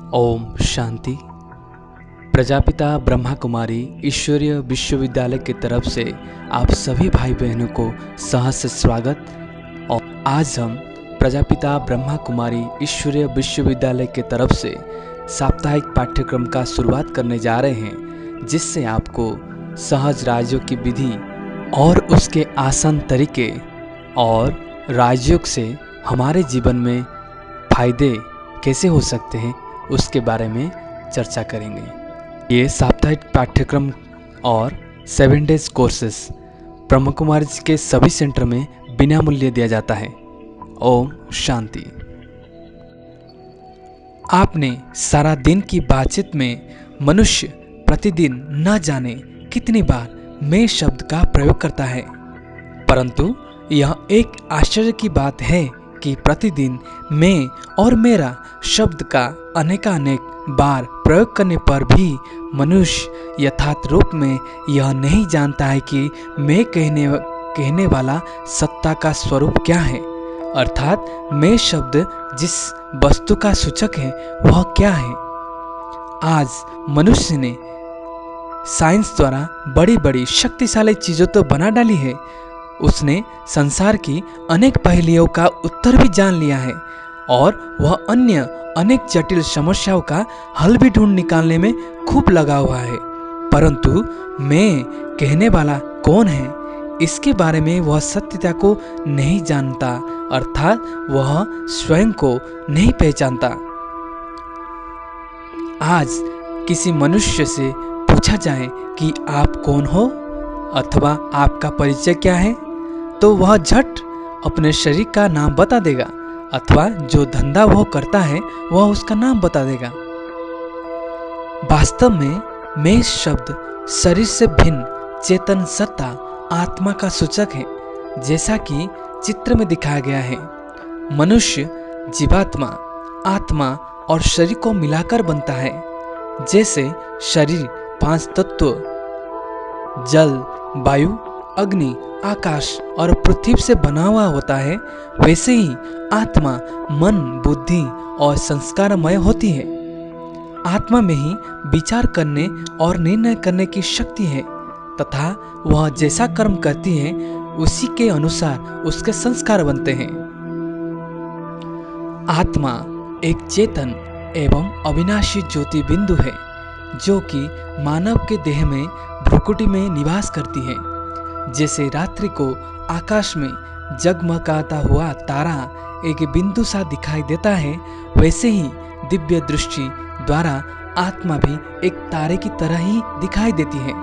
ओम शांति। प्रजापिता ब्रह्मा कुमारी ईश्वरीय विश्वविद्यालय की तरफ से आप सभी भाई बहनों को सहर्ष स्वागत। और आज हम प्रजापिता ब्रह्मा कुमारी ईश्वरीय विश्वविद्यालय की तरफ से साप्ताहिक पाठ्यक्रम का शुरुआत करने जा रहे हैं, जिससे आपको सहज राज्यों की विधि और उसके आसान तरीके और राजयोग से हमारे जीवन में फायदे कैसे हो सकते हैं उसके बारे में चर्चा करेंगे। ये साप्ताहिक पाठ्यक्रम और 7 डेज कोर्सेस ब्रह्मा कुमारी जी के सभी सेंटर में बिना मूल्य दिया जाता है। ओम शांति। आपने सारा दिन की बातचीत में मनुष्य प्रतिदिन न जाने कितनी बार मैं शब्द का प्रयोग करता है, परंतु यह एक आश्चर्य की बात है कि प्रतिदिन मैं और मेरा शब्द का अनेकानेक बार प्रयोग करने पर भी मनुष्य यथार्थ रूप में यह नहीं जानता है कि मैं कहने वाला सत्ता का स्वरूप क्या है, अर्थात मैं शब्द जिस वस्तु का सूचक है वह क्या है। आज मनुष्य ने साइंस द्वारा बड़ी बड़ी शक्तिशाली चीजों तो बना डाली है, उसने संसार की अनेक पहेलियों का उत्तर भी जान लिया है और वह अन्य अनेक जटिल समस्याओं का हल भी ढूंढ निकालने में खूब लगा हुआ है, परंतु मैं कहने वाला कौन है इसके बारे में वह सत्यता को नहीं जानता, अर्थात वह स्वयं को नहीं पहचानता। आज किसी मनुष्य से पूछा जाए कि आप कौन हो अथवा आपका परिचय क्या है, तो वह झट अपने शरीर का नाम बता देगा अथवा जो धंधा वह करता है वह उसका नाम बता देगा। वास्तव में मैं शब्द शरीर से भिन्न चेतन सत्ता आत्मा का सूचक है, जैसा कि चित्र में दिखाया गया है। मनुष्य जीवात्मा, आत्मा और शरीर को मिलाकर बनता है। जैसे शरीर 5 तत्व जल, वायु, अग्नि, आकाश और पृथ्वी से बना हुआ होता है, वैसे ही आत्मा मन, बुद्धि और संस्कारमय होती है। आत्मा में ही विचार करने और निर्णय करने की शक्ति है तथा वह जैसा कर्म करती है उसी के अनुसार उसके संस्कार बनते हैं। आत्मा एक चेतन एवं अविनाशी ज्योति बिंदु है जो कि मानव के देह में भ्रुकुटी में निवास करती है। जैसे रात्रि को आकाश में जगमगाता हुआ तारा एक बिंदु सा दिखाई देता है, वैसे ही दिव्य दृष्टि द्वारा आत्मा भी एक तारे की तरह ही दिखाई देती है।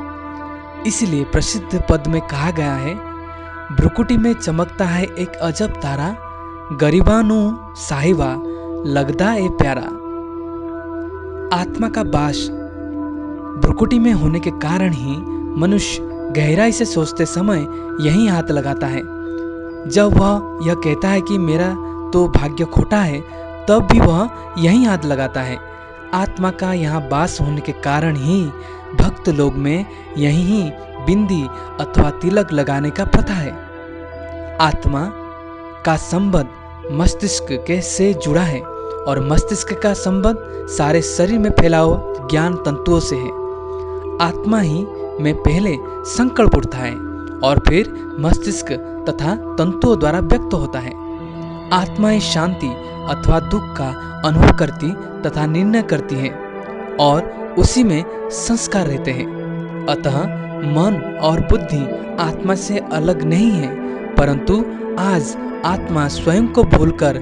इसलिए प्रसिद्ध पद में कहा गया है, भ्रुकुटी में चमकता है एक अजब तारा, गरीबानु साहिबा लगदा ए प्यारा। आत्मा का वास भ्रुकुटी में होने के कारण ही मनुष्य गहराई से सोचते समय यही हाथ लगाता है। जब वह यह कहता है कि मेरा तो भाग्य खोटा है, तब भी वह यही हाथ लगाता है। आत्मा का यहाँ वास होने के कारण ही भक्त लोग में यही बिंदी अथवा तिलक लगाने का प्रथा है। आत्मा का संबंध मस्तिष्क के से जुड़ा है और मस्तिष्क का संबंध सारे शरीर में फैला हुआ ज्ञान तंतुओं से है। आत्मा ही में पहले संकल्प उठता है और फिर मस्तिष्क तथा तंतुओं द्वारा व्यक्त होता है। आत्मा ही शांति अथवा दुख का अनुभव करती तथा निर्णय करती है और उसी में संस्कार रहते हैं। अतः मन और बुद्धि आत्मा से अलग नहीं है, परंतु आज आत्मा स्वयं को भूलकर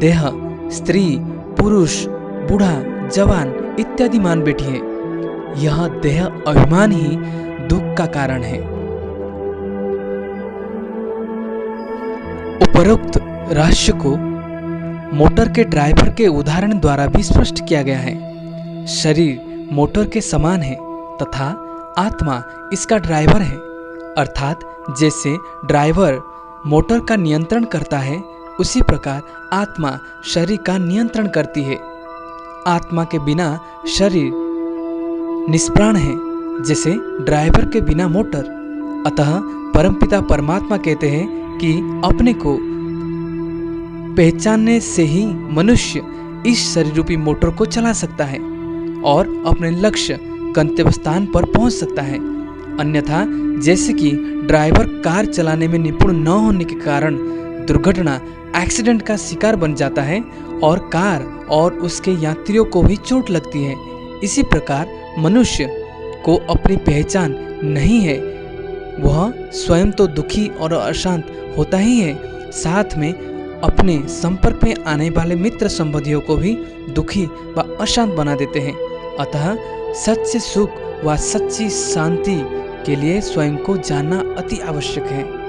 देह, स्त्री, पुरुष, बूढ़ा, जवान इत्यादि मान बैठी है। यह देह अभिमान ही दुख का कारण है। उपरोक्त रहस्य को मोटर के ड्राइवर के उदाहरण द्वारा भी स्पष्ट किया गया है। शरीर मोटर के समान है तथा आत्मा इसका ड्राइवर है, अर्थात जैसे ड्राइवर मोटर का नियंत्रण करता है, उसी प्रकार आत्मा शरीर का नियंत्रण करती है। आत्मा के बिना शरीर निष्प्राण है, जैसे ड्राइवर के बिना मोटर। अतः परमपिता परमात्मा कहते हैं कि अपने को पहचानने से ही मनुष्य इस शरीर रूपी मोटर को चला सकता है और अपने लक्ष्य गंतव्य स्थान पर पहुंच सकता है। अन्यथा जैसे कि ड्राइवर कार चलाने में निपुण न होने के कारण दुर्घटना एक्सीडेंट का शिकार बन जाता है और कार और उसके यात्रियों को भी चोट लगती है। इसी प्रकार मनुष्य को अपनी पहचान नहीं है, वह स्वयं तो दुखी और अशांत होता ही है, साथ में अपने संपर्क में आने वाले मित्र संबंधियों को भी दुखी व अशांत बना देते हैं। अतः सच्चे सुख व सच्ची शांति के लिए स्वयं को जानना अति आवश्यक है।